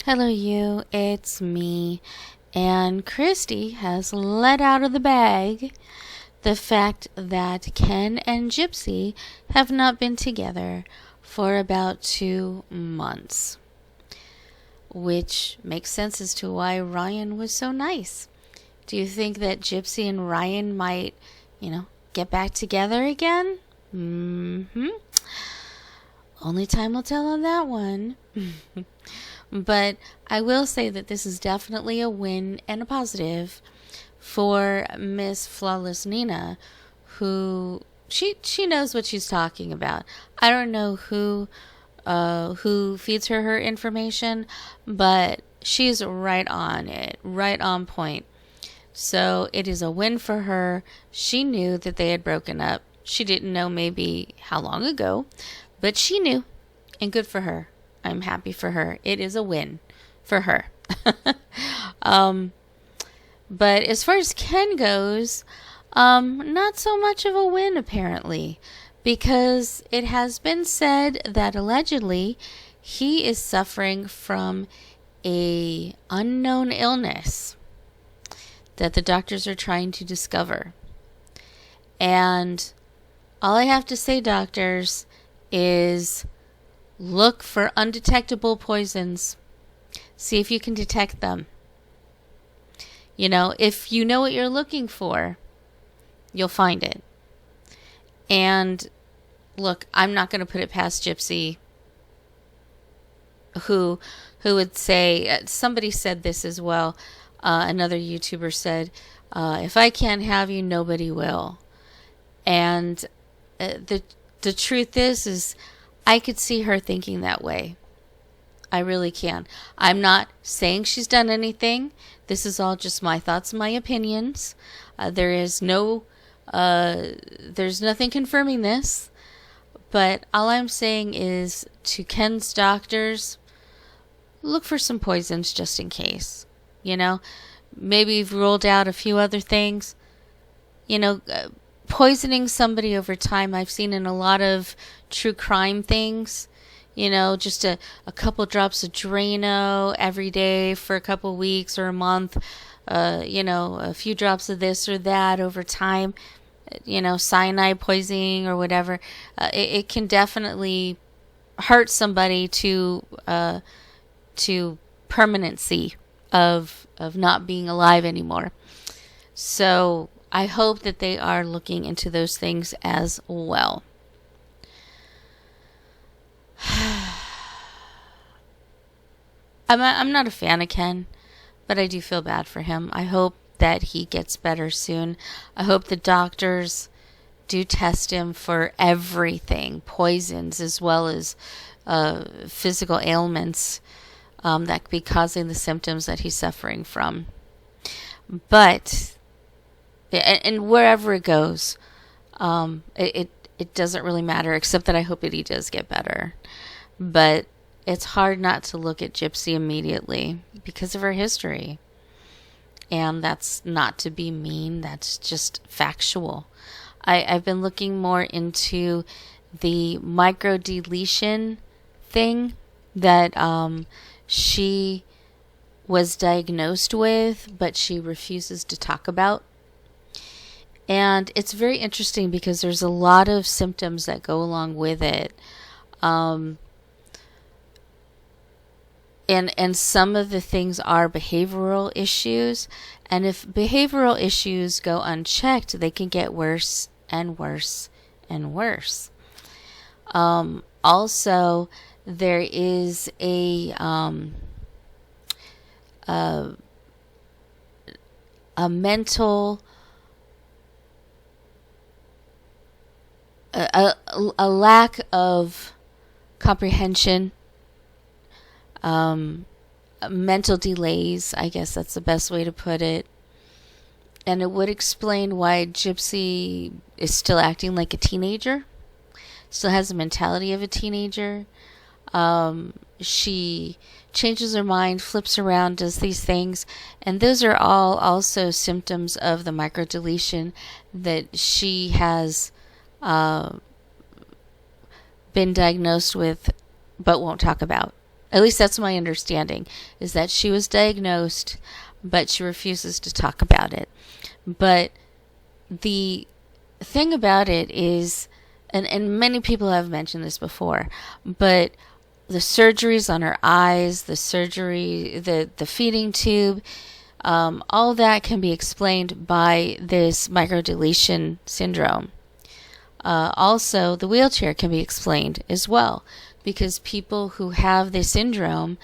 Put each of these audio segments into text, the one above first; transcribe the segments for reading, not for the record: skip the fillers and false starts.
Hello, you. It's me. And Christy has let out of the bag the fact that Ken and Gypsy have not been together for about 2 months. Which makes sense as to why Ryan was so nice. Do you think that Gypsy and Ryan might, get back together again? Only time will tell on that one. But I will say that this is definitely a win and a positive for Miss Flawless Nina, who she knows what she's talking about. I don't know who feeds her information, but she's right on it, right on point. So it is a win for her. She knew that they had broken up. She didn't know maybe how long ago, but she knew, and good for her. I'm happy for her. It is a win for her. But as far as Ken goes, not so much of a win apparently, because it has been said that allegedly he is suffering from a unknown illness that the doctors are trying to discover. And all I have to say, doctors, is look for undetectable poisons. See if you can detect them. If you know what you're looking for, you'll find it. And look, I'm not going to put it past Gypsy, who would say, somebody said this as well, another YouTuber said, if I can't have you, nobody will. And the truth is I could see her thinking that way. I really can. I'm not saying she's done anything. This is all just my thoughts and my opinions. There's nothing confirming this. But all I'm saying is to Ken's doctors, look for some poisons just in case. Maybe you've ruled out a few other things. Poisoning somebody over time, I've seen in a lot of true crime things, just a couple drops of Drano every day for a couple weeks or a month, a few drops of this or that over time, cyanide poisoning or whatever. It can definitely hurt somebody to permanency of not being alive anymore. So I hope that they are looking into those things as well. I'm not a fan of Ken, but I do feel bad for him. I hope that he gets better soon. I hope the doctors do test him for everything, poisons as well as physical ailments that could be causing the symptoms that he's suffering from. But and wherever it goes, it doesn't really matter, except that I hope that he does get better. But it's hard not to look at Gypsy immediately because of her history. And that's not to be mean, that's just factual. I've been looking more into the microdeletion thing that she was diagnosed with, but she refuses to talk about. And it's very interesting because there's a lot of symptoms that go along with it. And some of the things are behavioral issues. And if behavioral issues go unchecked, they can get worse and worse and worse. Also, there is a mental... A lack of comprehension, mental delays, I guess that's the best way to put it. And it would explain why Gypsy is still acting like a teenager, still has the mentality of a teenager. She changes her mind, flips around, does these things, and those are all also symptoms of the microdeletion that she has been diagnosed with but won't talk about. At least that's my understanding, is that she was diagnosed, but she refuses to talk about it. But the thing about it is, and many people have mentioned this before, but the surgeries on her eyes, the surgery, the feeding tube, all that can be explained by this microdeletion syndrome. Also, the wheelchair can be explained as well, because people who have this syndrome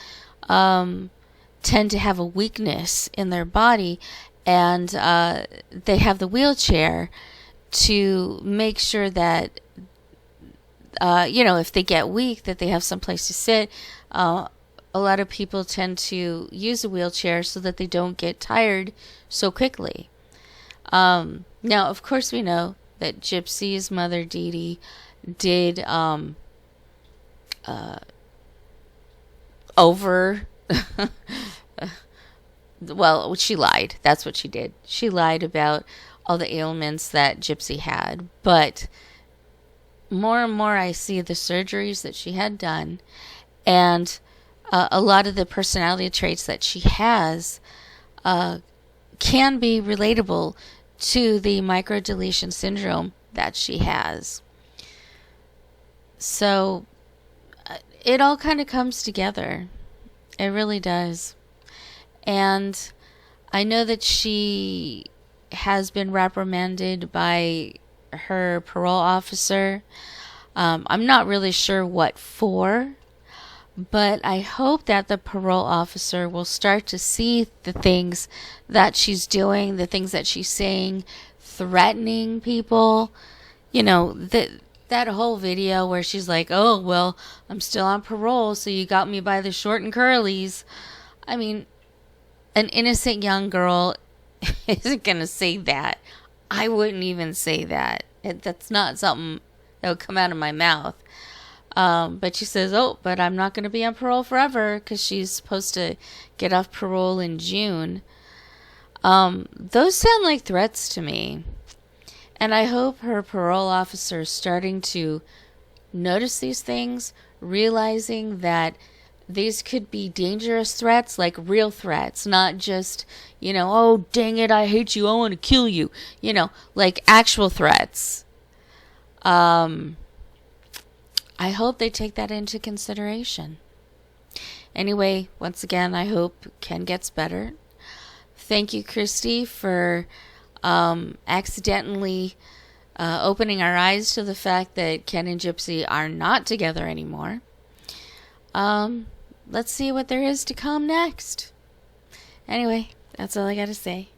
tend to have a weakness in their body, and they have the wheelchair to make sure that if they get weak, that they have some place to sit. A lot of people tend to use a wheelchair so that they don't get tired so quickly. Now, of course, we know that Gypsy's mother, Dee Dee, did well, she lied. That's what she did. She lied about all the ailments that Gypsy had. But more and more I see the surgeries that she had done, and a lot of the personality traits that she has can be relatable to the microdeletion syndrome that she has. So it all kind of comes together. It really does. And I know that she has been reprimanded by her parole officer. I'm not really sure what for, but I hope that the parole officer will start to see the things that she's doing, the things that she's saying, threatening people. That whole video where she's like, oh, well, I'm still on parole, so you got me by the short and curlies. I mean, an innocent young girl isn't going to say that. I wouldn't even say that. That's not something that would come out of my mouth. But she says, oh, but I'm not going to be on parole forever, because she's supposed to get off parole in June. Those sound like threats to me. And I hope her parole officer is starting to notice these things, realizing that these could be dangerous threats, like real threats, not just, oh, dang it, I hate you, I want to kill you, like actual threats. I hope they take that into consideration. Anyway, once again, I hope Ken gets better. Thank you, Christy, for accidentally opening our eyes to the fact that Ken and Gypsy are not together anymore. Let's see what there is to come next. Anyway, that's all I gotta say.